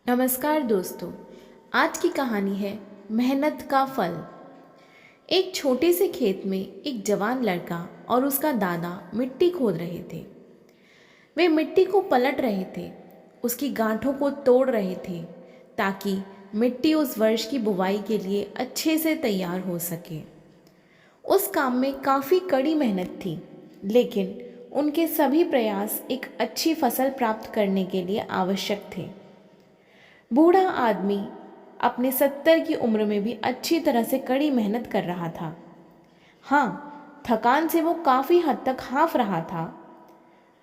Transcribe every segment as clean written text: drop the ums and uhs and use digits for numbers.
नमस्कार दोस्तों। आज की कहानी है मेहनत का फल। एक छोटे से खेत में एक जवान लड़का और उसका दादा मिट्टी खोद रहे थे। वे मिट्टी को पलट रहे थे, उसकी गांठों को तोड़ रहे थे ताकि मिट्टी उस वर्ष की बुवाई के लिए अच्छे से तैयार हो सके। उस काम में काफ़ी कड़ी मेहनत थी, लेकिन उनके सभी प्रयास एक अच्छी फसल प्राप्त करने के लिए आवश्यक थे। बूढ़ा आदमी अपने 70 की उम्र में भी अच्छी तरह से कड़ी मेहनत कर रहा था। हाँ, थकान से वो काफ़ी हद तक हाँफ रहा था।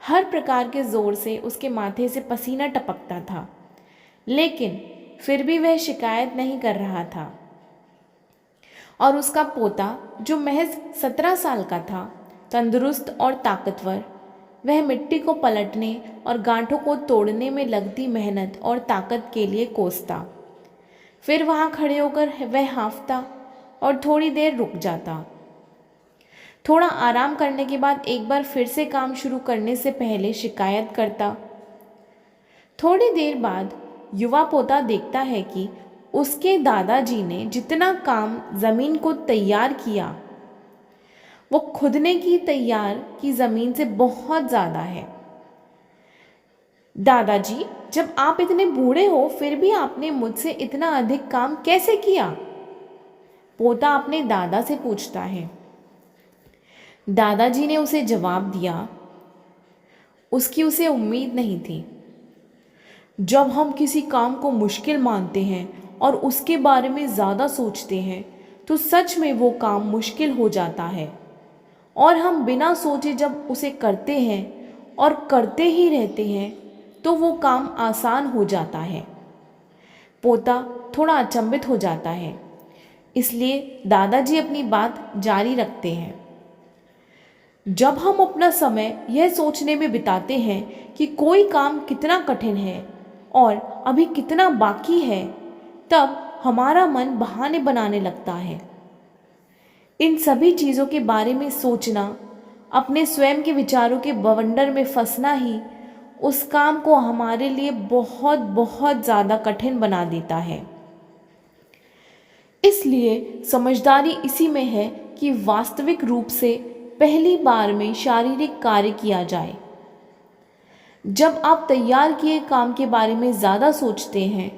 हर प्रकार के ज़ोर से उसके माथे से पसीना टपकता था, लेकिन फिर भी वह शिकायत नहीं कर रहा था। और उसका पोता, जो महज 17 साल का था, तंदुरुस्त और ताकतवर, वह मिट्टी को पलटने और गांठों को तोड़ने में लगती मेहनत और ताकत के लिए कोसता। फिर वहाँ खड़े होकर वह हाँफता और थोड़ी देर रुक जाता। थोड़ा आराम करने के बाद एक बार फिर से काम शुरू करने से पहले शिकायत करता। थोड़ी देर बाद युवा पोता देखता है कि उसके दादाजी ने जितना काम ज़मीन को तैयार किया, वो खुदने की तैयार की ज़मीन से बहुत ज़्यादा है। दादाजी, जब आप इतने बूढ़े हो फिर भी आपने मुझसे इतना अधिक काम कैसे किया? पोता अपने दादा से पूछता है। दादाजी ने उसे जवाब दिया, उसकी उसे उम्मीद नहीं थी। जब हम किसी काम को मुश्किल मानते हैं और उसके बारे में ज़्यादा सोचते हैं तो सच में वो काम मुश्किल हो जाता है, और हम बिना सोचे जब उसे करते हैं और करते ही रहते हैं तो वो काम आसान हो जाता है। पोता थोड़ा अचंभित हो जाता है, इसलिए दादाजी अपनी बात जारी रखते हैं। जब हम अपना समय यह सोचने में बिताते हैं कि कोई काम कितना कठिन है और अभी कितना बाकी है, तब हमारा मन बहाने बनाने लगता है। इन सभी चीज़ों के बारे में सोचना, अपने स्वयं के विचारों के बवंडर में फंसना ही उस काम को हमारे लिए बहुत बहुत ज़्यादा कठिन बना देता है। इसलिए समझदारी इसी में है कि वास्तविक रूप से पहली बार में शारीरिक कार्य किया जाए। जब आप तैयार किए काम के बारे में ज़्यादा सोचते हैं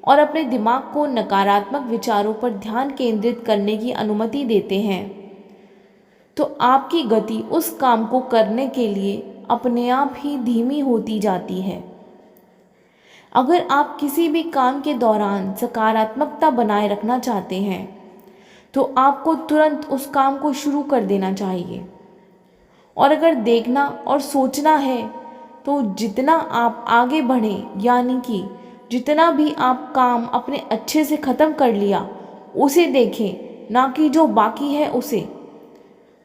और अपने दिमाग को नकारात्मक विचारों पर ध्यान केंद्रित करने की अनुमति देते हैं, तो आपकी गति उस काम को करने के लिए अपने आप ही धीमी होती जाती है। अगर आप किसी भी काम के दौरान सकारात्मकता बनाए रखना चाहते हैं, तो आपको तुरंत उस काम को शुरू कर देना चाहिए। और अगर देखना और सोचना है, तो जितना आप आगे बढ़ें, यानी कि जितना भी आप काम अपने अच्छे से ख़त्म कर लिया उसे देखें, ना कि जो बाकी है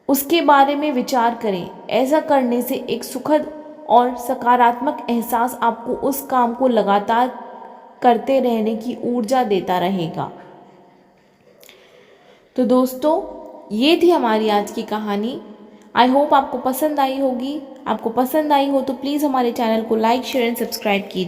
उसके बारे में विचार करें। ऐसा करने से एक सुखद और सकारात्मक एहसास आपको उस काम को लगातार करते रहने की ऊर्जा देता रहेगा। तो दोस्तों, ये थी हमारी आज की कहानी। आई होप आपको पसंद आई होगी। आपको पसंद आई हो तो प्लीज़ हमारे चैनल को लाइक, शेयर एंड सब्सक्राइब कीजिए।